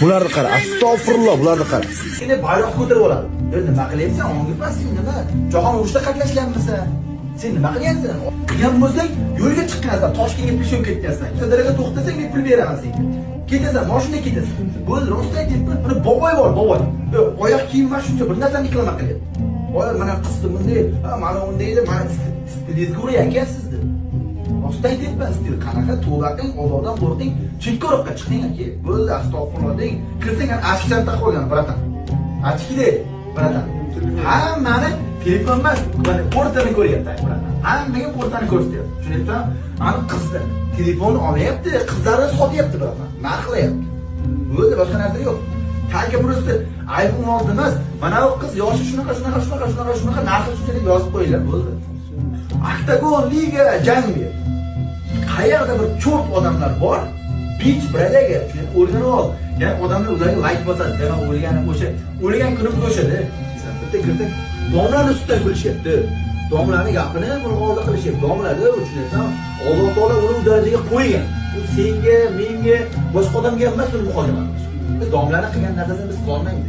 Bularni qara, astag'firulloh, bularni qara. Endi bayroq ko'tarib oladi. Nima qilyapsan? Onga pasing nima? Jahon urushida qatnashganmisan? Sen nima qilyapsan? Qilgan bo'lsang, yo'lga chiqqansan, Toshkentga pishib ketgansan. Sadaraga to'xtasang, men pul beraman senga. Ketasan, mashinaga ketasan. Bo'ldi, rost aytyapman. Mana boboy bor, boboy. Oyoq kiyim va shuncha bir narsani qilaman qilyapti. Boy, mana qizdim bunday, mana unday edi, mana stilizga urayotgan sizni. Rost aytyapman, stil qanaqa to'g'aqing, Allohdan qo'rqing, chekkaroqqa chiqing aka. Bo'ldi, astag'firulloh deng. Kirsang, achkidan taqib olgan, bratan. Achkide, bratan. Hammani telefon emas, mana portani ko'ryapti, bratan. Hammaga portani ko'rsatyapti. Tushunyapsizmi? Mana qizlar telefon olyapti, qizlarni sotyapti, bratan. Narxlayapti. Bo'ldi, boshqa narsa yo'q. Talga burasida iPhone oldi emas, mana bu qiz yoshi shunaqa narxi shunchalik yozib qo'yilgan, bo'ldi. Oktagon liga jangi. Qayerda bir cho'rt odamlar bor, pitch bradaga, o'rganib ol. Ya'ni odamlar ularga like bosadi. Yana o'lgan kunimiz o'shada. Bitta kirdik, domlarni ustidan kulishyapti. Domlarni gapini buni oldi qilishyapti. Domlarni uchun Alloh taolo uni darajaga qo'ygan. Bu senga, menga, boshqa odamga emas, uni muhojirman. Biz domlarni qilgan narsasini biz qilolmaymiz.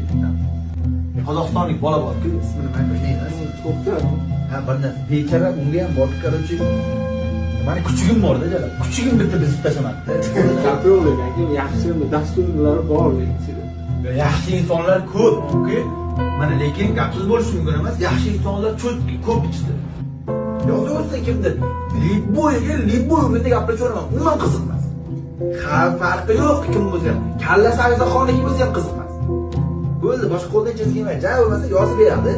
Qozog'istonlik bola bor-ku, ismini men bilmayman. To'xtab. Ha, bundan bechara unga ham bor, qarochi. Mani kuchugim bor-da, jala. Kuchugim bitta bizib tashamadi. Gapiraver, lekin yaxshi dasturlar bor ichida. Yaxshi insonlar ko'p-ku. Mana lekin gapsiz bo'lish mumkin emas. Yaxshi insonlar ko'p ichida. Yozaversa kimdir? Libboyga gapiraveraman. Umuman qiziqmas. Farqi yo'q kim bo'lsa ham. Kalla Sarizaxonniki bo'lsa ham qiziqmas. Bo'ldi, boshqa qo'ldan chizgan emas. Ja bo'lmasa yozib beradi.